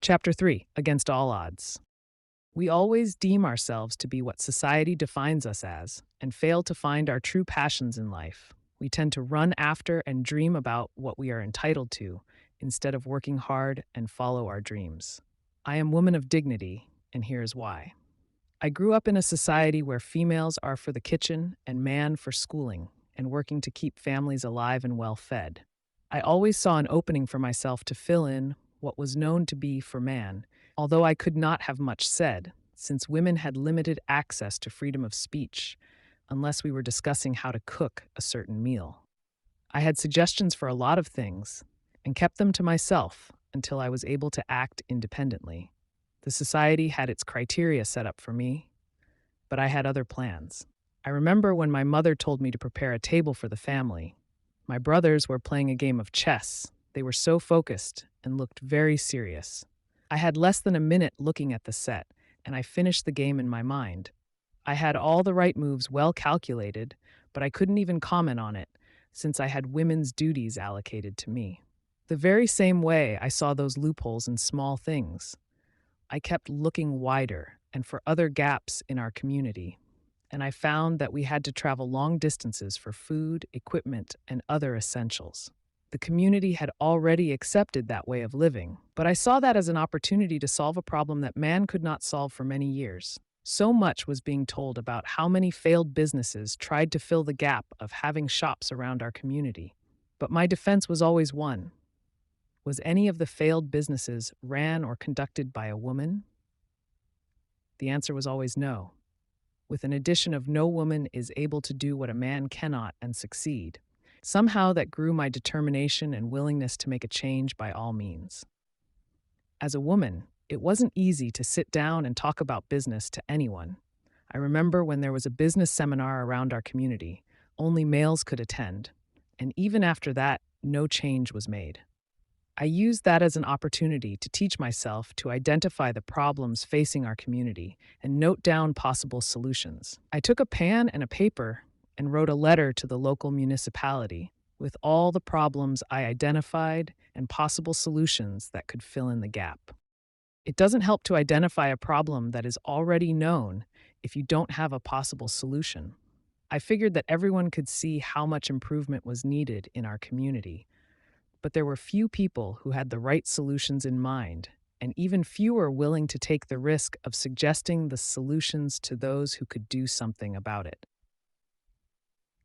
Chapter 3 Against All Odds. We always deem ourselves to be what society defines us as and fail to find our true passions in life. We tend to run after and dream about what we are entitled to instead of working hard and follow our dreams. I am woman of dignity, and here's why. I grew up in a society where females are for the kitchen and man for schooling and working to keep families alive and well fed. I always saw an opening for myself to fill in what was known to be for man, although I could not have much said, since women had limited access to freedom of speech unless we were discussing how to cook a certain meal. I had suggestions for a lot of things and kept them to myself until I was able to act independently. The society had its criteria set up for me, but I had other plans. I remember when my mother told me to prepare a table for the family. My brothers were playing a game of chess. They were so focused and looked very serious. I had less than a minute looking at the set, and I finished the game in my mind. I had all the right moves well calculated, but I couldn't even comment on it, since I had women's duties allocated to me. The very same way I saw those loopholes in small things. I kept looking wider and for other gaps in our community, and I found that we had to travel long distances for food, equipment, and other essentials. The community had already accepted that way of living, but I saw that as an opportunity to solve a problem that man could not solve for many years. So much was being told about how many failed businesses tried to fill the gap of having shops around our community. But my defense was always one. Was any of the failed businesses ran or conducted by a woman? The answer was always no, with an addition of no woman is able to do what a man cannot and succeed. Somehow that grew my determination and willingness to make a change by all means. As a woman, it wasn't easy to sit down and talk about business to anyone. I remember when there was a business seminar around our community, only males could attend, and even after that, no change was made. I used that as an opportunity to teach myself to identify the problems facing our community and note down possible solutions. I took a pen and a paper and wrote a letter to the local municipality with all the problems I identified and possible solutions that could fill in the gap. It doesn't help to identify a problem that is already known if you don't have a possible solution. I figured that everyone could see how much improvement was needed in our community, but there were few people who had the right solutions in mind, and even fewer willing to take the risk of suggesting the solutions to those who could do something about it.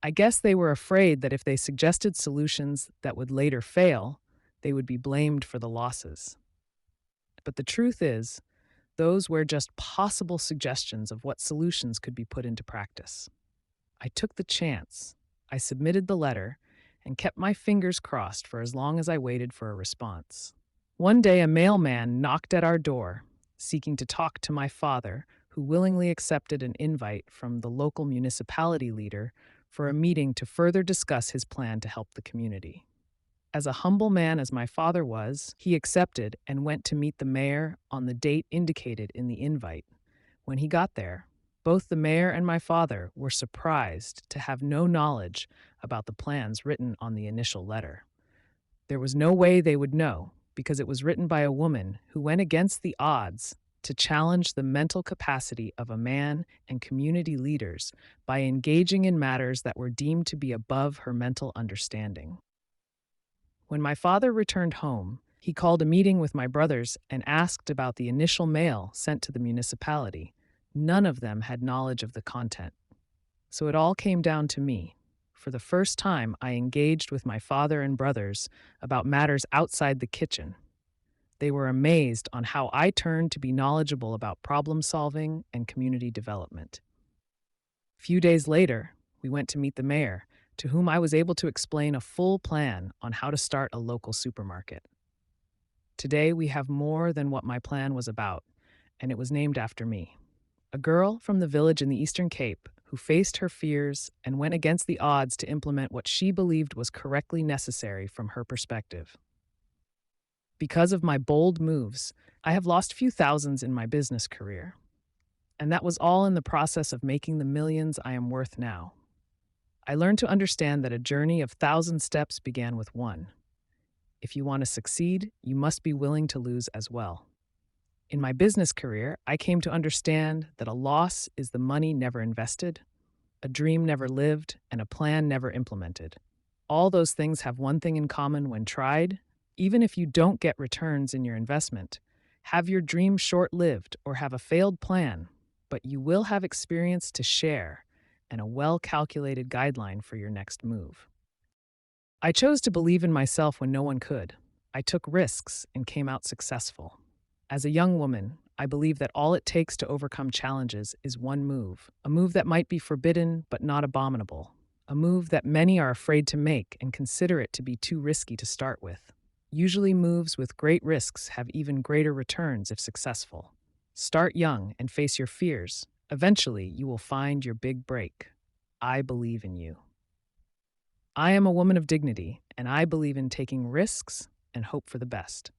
I guess they were afraid that if they suggested solutions that would later fail, they would be blamed for the losses. But the truth is, those were just possible suggestions of what solutions could be put into practice. I took the chance. I submitted the letter and kept my fingers crossed for as long as I waited for a response. One day, a mailman knocked at our door, seeking to talk to my father, who willingly accepted an invite from the local municipality leader for a meeting to further discuss his plan to help the community. As a humble man as my father was, he accepted and went to meet the mayor on the date indicated in the invite. When he got there, both the mayor and my father were surprised to have no knowledge about the plans written on the initial letter. There was no way they would know, because it was written by a woman who went against the odds to challenge the mental capacity of a man and community leaders by engaging in matters that were deemed to be above her mental understanding. When my father returned home, he called a meeting with my brothers and asked about the initial mail sent to the municipality. None of them had knowledge of the content. So it all came down to me. For the first time, I engaged with my father and brothers about matters outside the kitchen. They were amazed on how I turned to be knowledgeable about problem solving and community development. A few days later, we went to meet the mayor, to whom I was able to explain a full plan on how to start a local supermarket. Today, we have more than what my plan was about, and it was named after me. A girl from the village in the Eastern Cape who faced her fears and went against the odds to implement what she believed was correctly necessary from her perspective. Because of my bold moves, I have lost few thousands in my business career. And that was all in the process of making the millions I am worth now. I learned to understand that a journey of 1,000 steps began with one. If you want to succeed, you must be willing to lose as well. In my business career, I came to understand that a loss is the money never invested, a dream never lived, and a plan never implemented. All those things have one thing in common when tried. Even if you don't get returns in your investment, have your dream short lived or have a failed plan, but you will have experience to share and a well calculated guideline for your next move. I chose to believe in myself when no one could. I took risks and came out successful. As a young woman, I believe that all it takes to overcome challenges is one move, a move that might be forbidden but not abominable, a move that many are afraid to make and consider it to be too risky to start with. Usually, moves with great risks have even greater returns if successful. Start young and face your fears. Eventually, you will find your big break. I believe in you. I am a woman of dignity, and I believe in taking risks and hope for the best.